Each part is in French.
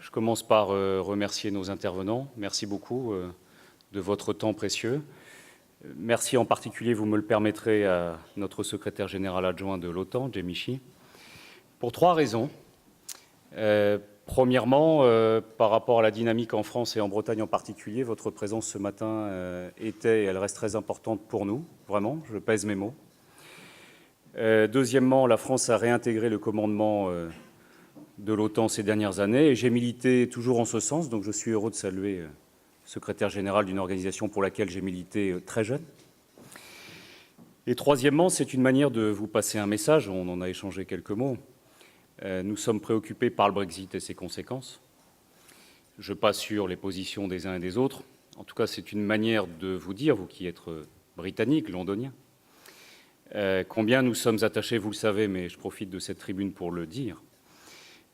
Je commence par remercier nos intervenants. Merci beaucoup de votre temps précieux. Merci en particulier, vous me le permettrez, à notre secrétaire général adjoint de l'OTAN, Jamie Shea, pour 3 raisons. Premièrement, par rapport à la dynamique en France et en Bretagne en particulier, votre présence ce matin était et elle reste très importante pour nous, vraiment, je pèse mes mots. Deuxièmement, la France a réintégré le commandement de l'OTAN ces dernières années et j'ai milité toujours en ce sens, donc je suis heureux de saluer le secrétaire général d'une organisation pour laquelle j'ai milité très jeune. Et troisièmement, c'est une manière de vous passer un message, on en a échangé quelques mots. Nous sommes préoccupés par le Brexit et ses conséquences. Je passe sur les positions des uns et des autres. En tout cas, c'est une manière de vous dire, vous qui êtes britannique, londonien, combien nous sommes attachés, vous le savez, mais je profite de cette tribune pour le dire.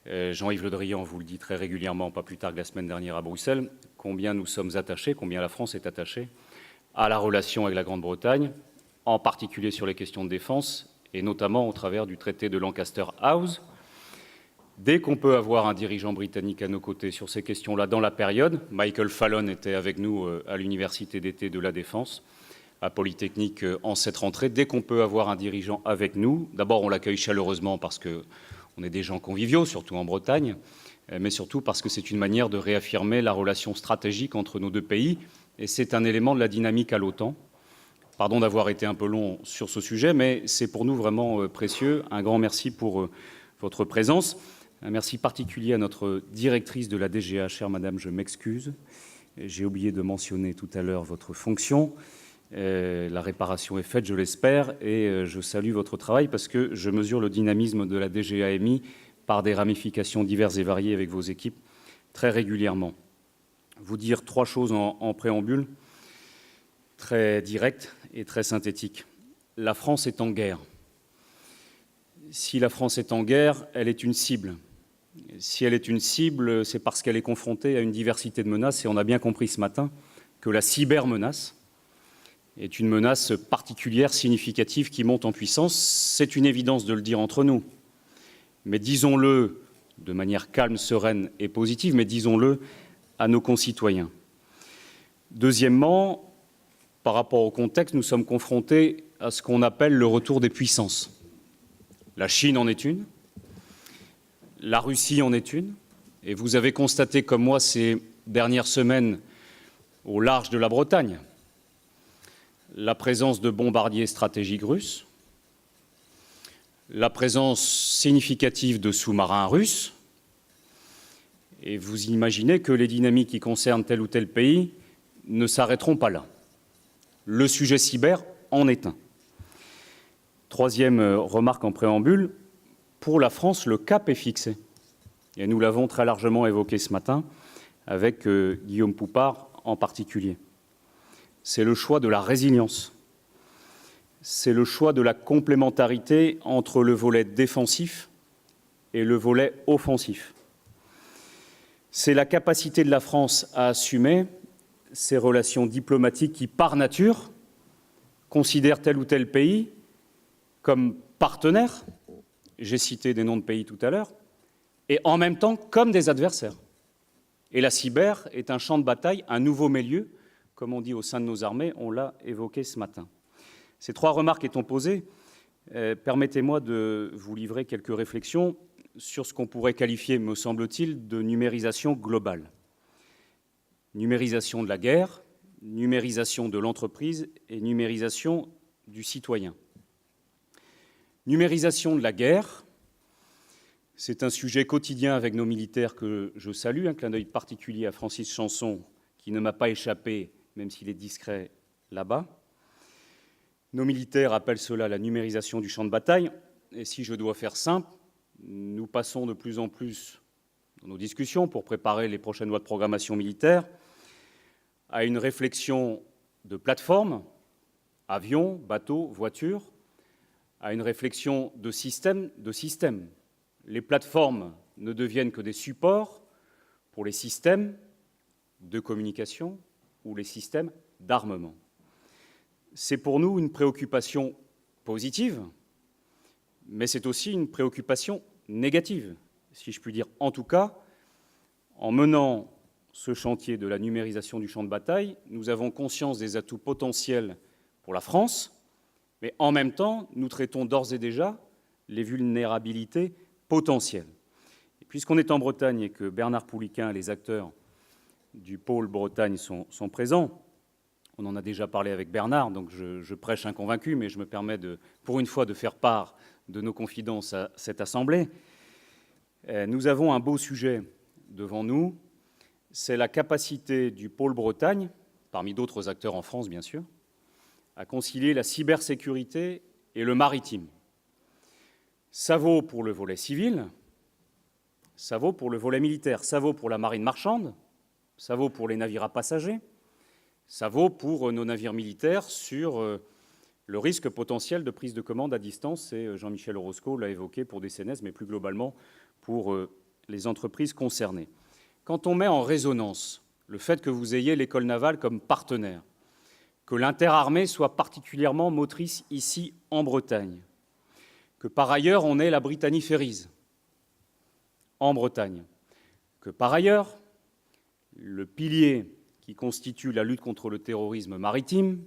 Jean-Yves Le Drian vous le dit très régulièrement, pas plus tard que la semaine dernière à Bruxelles, combien nous sommes attachés, combien la France est attachée à la relation avec la Grande-Bretagne, en particulier sur les questions de défense, et notamment au travers du traité de Lancaster House. Dès qu'on peut avoir un dirigeant britannique à nos côtés sur ces questions-là dans la période, Michael Fallon était avec nous à l'université d'été de la Défense, à Polytechnique en cette rentrée. Dès qu'on peut avoir un dirigeant avec nous, d'abord on l'accueille chaleureusement parce qu'on est des gens conviviaux, surtout en Bretagne, mais surtout parce que c'est une manière de réaffirmer la relation stratégique entre nos deux pays, et c'est un élément de la dynamique à l'OTAN. Pardon d'avoir été un peu long sur ce sujet, mais c'est pour nous vraiment précieux. Un grand merci pour votre présence. Un merci particulier à notre directrice de la DGA, chère madame, je m'excuse. J'ai oublié de mentionner tout à l'heure votre fonction. La réparation est faite, je l'espère, et je salue votre travail parce que je mesure le dynamisme de la DGAMI par des ramifications diverses et variées avec vos équipes très régulièrement. Vous dire 3 choses en préambule, très directes et très synthétiques. La France est en guerre. Si la France est en guerre, elle est une cible. Si elle est une cible, c'est parce qu'elle est confrontée à une diversité de menaces, et on a bien compris ce matin que la cybermenace est une menace particulière, significative, qui monte en puissance. C'est une évidence de le dire entre nous. Mais disons-le de manière calme, sereine et positive, mais disons-le à nos concitoyens. Deuxièmement, par rapport au contexte, nous sommes confrontés à ce qu'on appelle le retour des puissances. La Chine en est une, la Russie en est une, et vous avez constaté comme moi ces dernières semaines au large de la Bretagne la présence de bombardiers stratégiques russes, la présence significative de sous-marins russes, et vous imaginez que les dynamiques qui concernent tel ou tel pays ne s'arrêteront pas là. Le sujet cyber en est un. Troisième remarque en préambule, pour la France, le cap est fixé. Et nous l'avons très largement évoqué ce matin, avec Guillaume Poupard en particulier. C'est le choix de la résilience. C'est le choix de la complémentarité entre le volet défensif et le volet offensif. C'est la capacité de la France à assumer ses relations diplomatiques qui, par nature, considèrent tel ou tel pays comme partenaire, j'ai cité des noms de pays tout à l'heure, et en même temps comme des adversaires. Et la cyber est un champ de bataille, un nouveau milieu, comme on dit au sein de nos armées, on l'a évoqué ce matin. Ces 3 remarques étant posées, permettez-moi de vous livrer quelques réflexions sur ce qu'on pourrait qualifier, me semble-t-il, de numérisation globale. Numérisation de la guerre, numérisation de l'entreprise et numérisation du citoyen. Numérisation de la guerre, c'est un sujet quotidien avec nos militaires que je salue, un clin d'œil particulier à Francis Chanson, qui ne m'a pas échappé, même s'il est discret là-bas. Nos militaires appellent cela la numérisation du champ de bataille, et si je dois faire simple, nous passons de plus en plus, dans nos discussions pour préparer les prochaines lois de programmation militaire, à une réflexion de plateforme, avions, bateaux, voitures, à une réflexion de système. Les plateformes ne deviennent que des supports pour les systèmes de communication ou les systèmes d'armement. C'est pour nous une préoccupation positive, mais c'est aussi une préoccupation négative, si je puis dire, en tout cas En menant ce chantier de la numérisation du champ de bataille, nous avons conscience des atouts potentiels pour la France, mais en même temps, nous traitons d'ores et déjà les vulnérabilités potentielles. Et puisqu'on est en Bretagne et que Bernard Pouliquen et les acteurs du pôle Bretagne sont présents, on en a déjà parlé avec Bernard, donc je prêche un convaincu, mais je me permets pour une fois de faire part de nos confidences à cette Assemblée. Nous avons un beau sujet devant nous, c'est la capacité du pôle Bretagne, parmi d'autres acteurs en France bien sûr, à concilier la cybersécurité et le maritime. Ça vaut pour le volet civil, ça vaut pour le volet militaire, ça vaut pour la marine marchande, ça vaut pour les navires à passagers, ça vaut pour nos navires militaires sur le risque potentiel de prise de commande à distance, et Jean-Michel Orozco l'a évoqué pour des CNES, mais plus globalement pour les entreprises concernées. Quand on met en résonance le fait que vous ayez l'école navale comme partenaire, que l'interarmée soit particulièrement motrice ici en Bretagne, que par ailleurs on ait la Brittany Ferries en Bretagne, que par ailleurs le pilier qui constitue la lutte contre le terrorisme maritime,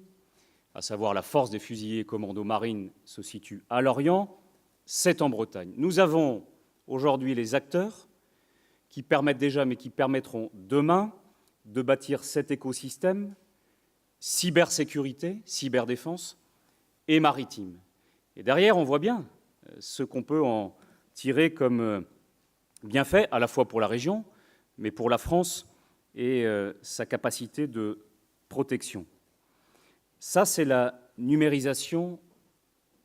à savoir la force des fusiliers et commandos marines, se situe à Lorient, c'est en Bretagne. Nous avons aujourd'hui les acteurs qui permettent déjà, mais qui permettront demain de bâtir cet écosystème cybersécurité, cyberdéfense et maritime. Et derrière, on voit bien ce qu'on peut en tirer comme bienfait, à la fois pour la région, mais pour la France et sa capacité de protection. Ça, c'est la numérisation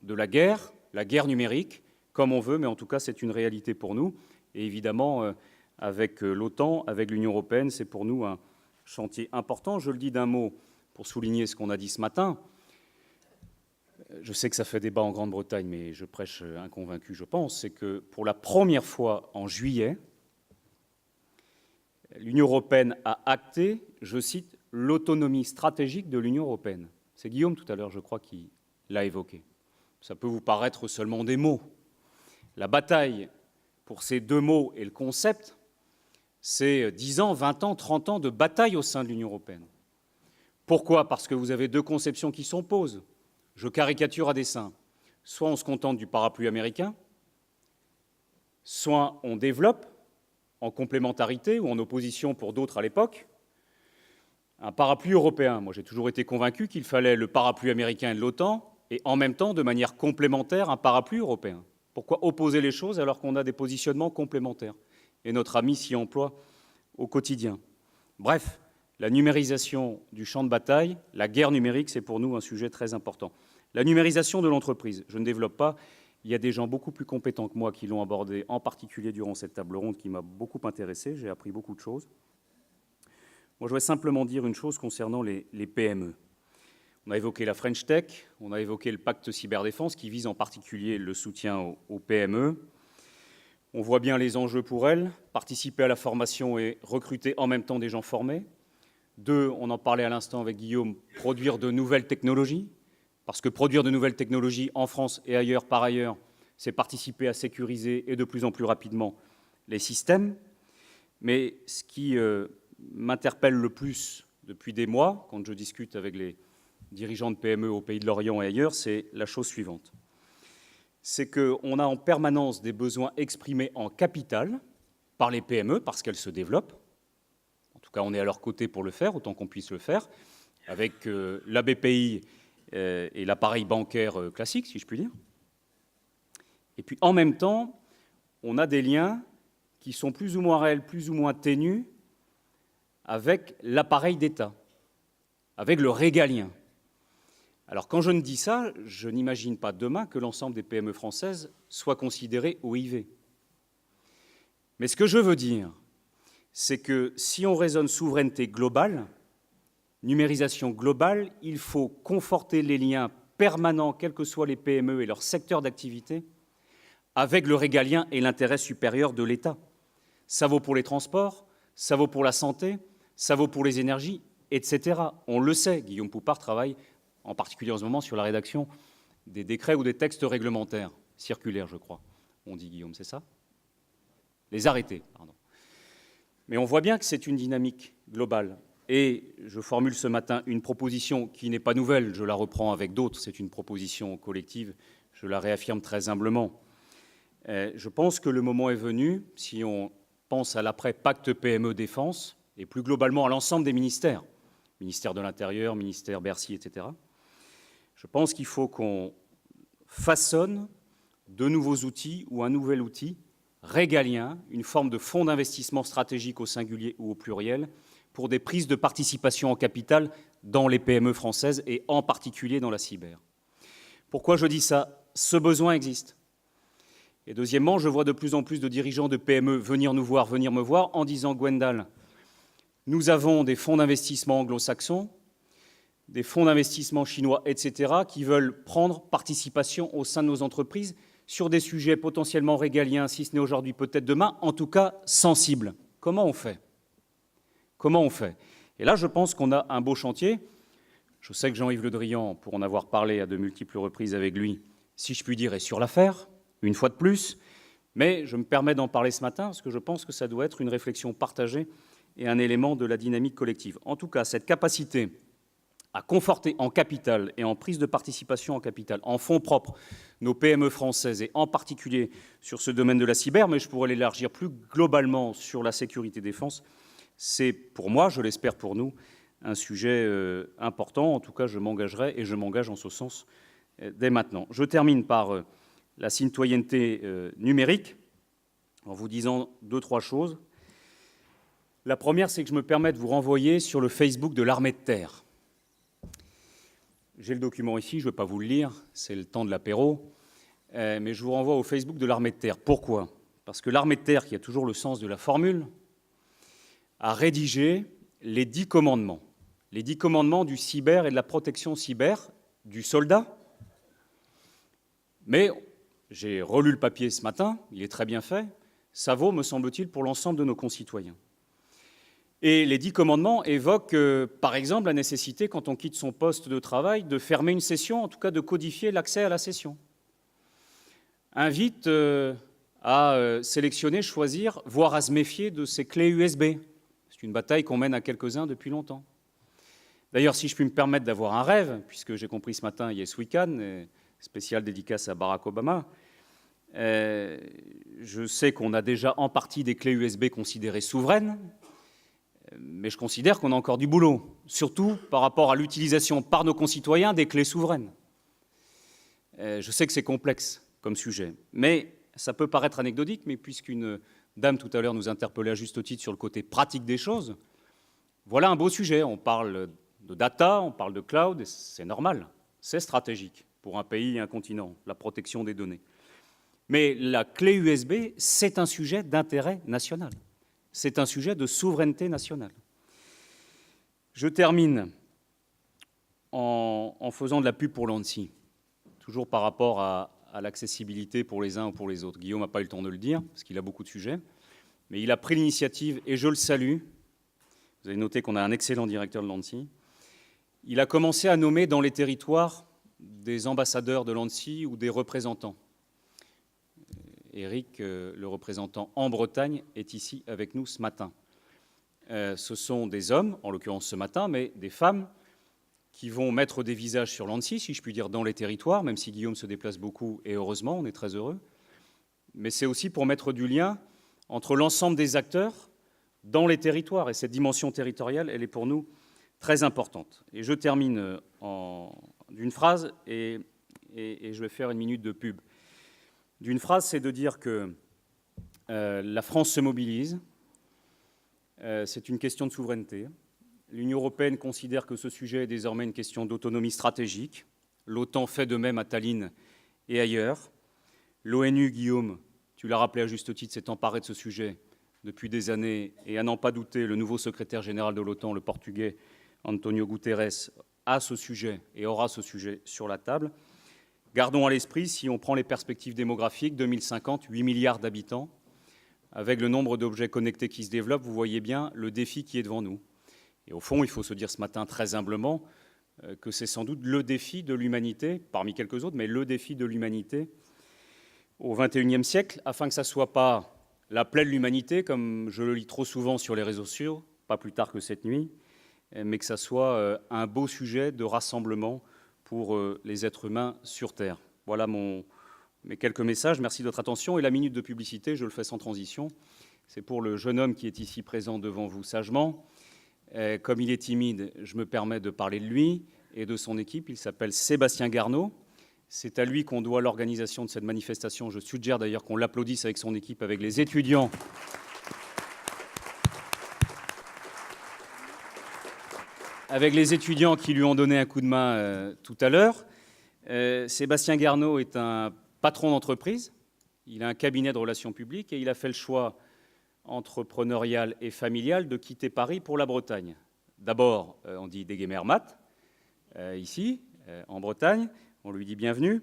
de la guerre numérique, comme on veut, mais en tout cas, c'est une réalité pour nous. Et évidemment, avec l'OTAN, avec l'Union européenne, c'est pour nous un chantier important. Je le dis d'un mot pour souligner ce qu'on a dit ce matin. Je sais que ça fait débat en Grande-Bretagne, mais je prêche un convaincu, je pense, c'est que pour la première fois en juillet, l'Union européenne a acté, je cite, l'autonomie stratégique de l'Union européenne. C'est Guillaume tout à l'heure, je crois, qui l'a évoqué. Ça peut vous paraître seulement des mots. La bataille pour ces deux mots et le concept, c'est 10 ans, 20 ans, 30 ans de bataille au sein de l'Union européenne. Pourquoi ? Parce que vous avez deux conceptions qui s'opposent. Je caricature à dessein. Soit on se contente du parapluie américain, soit on développe, en complémentarité ou en opposition pour d'autres à l'époque, un parapluie européen. Moi, j'ai toujours été convaincu qu'il fallait le parapluie américain et de l'OTAN et en même temps, de manière complémentaire, un parapluie européen. Pourquoi opposer les choses alors qu'on a des positionnements complémentaires ? Et notre ami s'y emploie au quotidien. Bref, la numérisation du champ de bataille, la guerre numérique, c'est pour nous un sujet très important. La numérisation de l'entreprise, je ne développe pas. Il y a des gens beaucoup plus compétents que moi qui l'ont abordé, en particulier durant cette table ronde qui m'a beaucoup intéressé. J'ai appris beaucoup de choses. Moi, je voudrais simplement dire une chose concernant les PME. On a évoqué la French Tech, on a évoqué le pacte cyberdéfense qui vise en particulier le soutien aux PME. On voit bien les enjeux pour elles, participer à la formation et recruter en même temps des gens formés. 2, on en parlait à l'instant avec Guillaume, produire de nouvelles technologies. Parce que produire de nouvelles technologies en France et ailleurs, par ailleurs, c'est participer à sécuriser et de plus en plus rapidement les systèmes. Mais ce qui m'interpelle le plus depuis des mois, quand je discute avec les dirigeants de PME au Pays de l'Orient et ailleurs, c'est la chose suivante. C'est qu'on a en permanence des besoins exprimés en capital par les PME, parce qu'elles se développent. En tout cas, on est à leur côté pour le faire, autant qu'on puisse le faire, avec la BPI et l'appareil bancaire classique, si je puis dire. Et puis, en même temps, on a des liens qui sont plus ou moins réels, plus ou moins ténus avec l'appareil d'État, avec le régalien. Alors, quand je ne dis ça, je n'imagine pas demain que l'ensemble des PME françaises soient considérées OIV. Mais ce que je veux dire, c'est que si on raisonne souveraineté globale, numérisation globale, il faut conforter les liens permanents, quels que soient les PME et leur secteur d'activité, avec le régalien et l'intérêt supérieur de l'État. Ça vaut pour les transports, ça vaut pour la santé, ça vaut pour les énergies, etc. On le sait, Guillaume Poupard travaille en particulier en ce moment sur la rédaction des décrets ou des textes réglementaires, circulaires, je crois. On dit, Guillaume, c'est ça ? Les arrêtés, pardon. Mais on voit bien que c'est une dynamique globale. Et je formule ce matin une proposition qui n'est pas nouvelle, je la reprends avec d'autres, c'est une proposition collective, je la réaffirme très humblement. Je pense que le moment est venu, si on pense à l'après-pacte PME Défense, et plus globalement à l'ensemble des ministères, ministère de l'Intérieur, ministère Bercy, etc., je pense qu'il faut qu'on façonne de nouveaux outils ou un nouvel outil régalien, une forme de fonds d'investissement stratégique au singulier ou au pluriel, pour des prises de participation en capital dans les PME françaises et en particulier dans la cyber. Pourquoi je dis ça? Ce besoin existe. Et deuxièmement, je vois de plus en plus de dirigeants de PME venir nous voir, venir me voir en disant « Gwendal, nous avons des fonds d'investissement anglo-saxons, des fonds d'investissement chinois, etc., qui veulent prendre participation au sein de nos entreprises sur des sujets potentiellement régaliens, si ce n'est aujourd'hui, peut-être demain, en tout cas sensibles. Comment on fait ? Comment on fait ? Et là, je pense qu'on a un beau chantier. Je sais que Jean-Yves Le Drian, pour en avoir parlé à de multiples reprises avec lui, si je puis dire, est sur l'affaire, une fois de plus. Mais je me permets d'en parler ce matin parce que je pense que ça doit être une réflexion partagée et un élément de la dynamique collective. En tout cas, cette capacité à conforter en capital et en prise de participation en capital, en fonds propres, nos PME françaises, et en particulier sur ce domaine de la cyber, mais je pourrais l'élargir plus globalement sur la sécurité défense, c'est pour moi, je l'espère pour nous, un sujet important. En tout cas, je m'engagerai et je m'engage en ce sens dès maintenant. Je termine par la citoyenneté numérique en vous disant 2-3 choses. La première, c'est que je me permets de vous renvoyer sur le Facebook de l'armée de terre. J'ai le document ici, je ne vais pas vous le lire, c'est le temps de l'apéro, mais je vous renvoie au Facebook de l'armée de terre. Pourquoi ? Parce que l'armée de terre, qui a toujours le sens de la formule, a rédigé les 10 commandements. Les 10 commandements du cyber et de la protection cyber du soldat. Mais j'ai relu le papier ce matin, il est très bien fait, ça vaut, me semble-t-il, pour l'ensemble de nos concitoyens. Et les 10 commandements évoquent, par exemple, la nécessité, quand on quitte son poste de travail, de fermer une session, en tout cas de codifier l'accès à la session. Invite à sélectionner, choisir, voire à se méfier de ces clés USB. C'est une bataille qu'on mène à quelques-uns depuis longtemps. D'ailleurs, si je puis me permettre d'avoir un rêve, puisque j'ai compris ce matin, Yes We Can, spécial dédicace à Barack Obama, je sais qu'on a déjà en partie des clés USB considérées souveraines, mais je considère qu'on a encore du boulot, surtout par rapport à l'utilisation par nos concitoyens des clés souveraines. Je sais que c'est complexe comme sujet, mais ça peut paraître anecdotique, mais puisqu'une dame tout à l'heure nous interpellait à juste titre sur le côté pratique des choses, voilà un beau sujet. On parle de data, on parle de cloud, et c'est normal, c'est stratégique pour un pays et un continent, la protection des données. Mais la clé USB, c'est un sujet d'intérêt national. C'est un sujet de souveraineté nationale. Je termine en faisant de la pub pour l'ANSSI, toujours par rapport à l'accessibilité pour les uns ou pour les autres. Guillaume n'a pas eu le temps de le dire, parce qu'il a beaucoup de sujets, mais il a pris l'initiative, et je le salue. Vous avez noté qu'on a un excellent directeur de l'ANSSI. Il a commencé à nommer dans les territoires des ambassadeurs de l'ANSSI ou des représentants. Éric, le représentant en Bretagne, est ici avec nous ce matin. Ce sont des hommes, en l'occurrence ce matin, mais des femmes qui vont mettre des visages sur l'ANSSI, si je puis dire, dans les territoires, même si Guillaume se déplace beaucoup, et heureusement, on est très heureux. Mais c'est aussi pour mettre du lien entre l'ensemble des acteurs dans les territoires. Et cette dimension territoriale, elle est pour nous très importante. Et je termine d'une phrase, et je vais faire une minute de pub. D'une phrase, c'est de dire que la France se mobilise, c'est une question de souveraineté. L'Union européenne considère que ce sujet est désormais une question d'autonomie stratégique. L'OTAN fait de même à Tallinn et ailleurs. L'ONU, Guillaume, tu l'as rappelé à juste titre, s'est emparé de ce sujet depuis des années, et à n'en pas douter, le nouveau secrétaire général de l'OTAN, le Portugais Antonio Guterres, a ce sujet et aura ce sujet sur la table. Gardons à l'esprit, si on prend les perspectives démographiques, 2050, 8 milliards d'habitants, avec le nombre d'objets connectés qui se développent, vous voyez bien le défi qui est devant nous. Et au fond, il faut se dire ce matin très humblement que c'est sans doute le défi de l'humanité, parmi quelques autres, mais le défi de l'humanité au XXIe siècle, afin que ça ne soit pas la plaie de l'humanité, comme je le lis trop souvent sur les réseaux sociaux, pas plus tard que cette nuit, mais que ça soit un beau sujet de rassemblement pour les êtres humains sur Terre. Voilà mes quelques messages. Merci de votre attention. Et la minute de publicité, je le fais sans transition. C'est pour le jeune homme qui est ici présent devant vous sagement. Comme il est timide, je me permets de parler de lui et de son équipe. Il s'appelle Sébastien Garnaud. C'est à lui qu'on doit l'organisation de cette manifestation. Je suggère d'ailleurs qu'on l'applaudisse avec son équipe, avec les étudiants. Avec les étudiants qui lui ont donné un coup de main tout à l'heure. Sébastien Garnaud est un patron d'entreprise. Il a un cabinet de relations publiques et il a fait le choix entrepreneurial et familial de quitter Paris pour la Bretagne. D'abord, on dit Déguémermat, ici, en Bretagne, on lui dit bienvenue.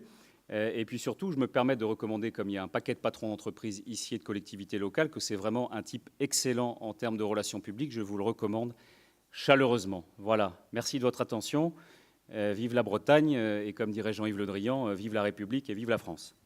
Et puis surtout, je me permets de recommander, comme il y a un paquet de patrons d'entreprises ici et de collectivités locales, que c'est vraiment un type excellent en termes de relations publiques. Je vous le recommande chaleureusement. Voilà, merci de votre attention. Vive la Bretagne et comme dirait Jean-Yves Le Drian, vive la République et vive la France.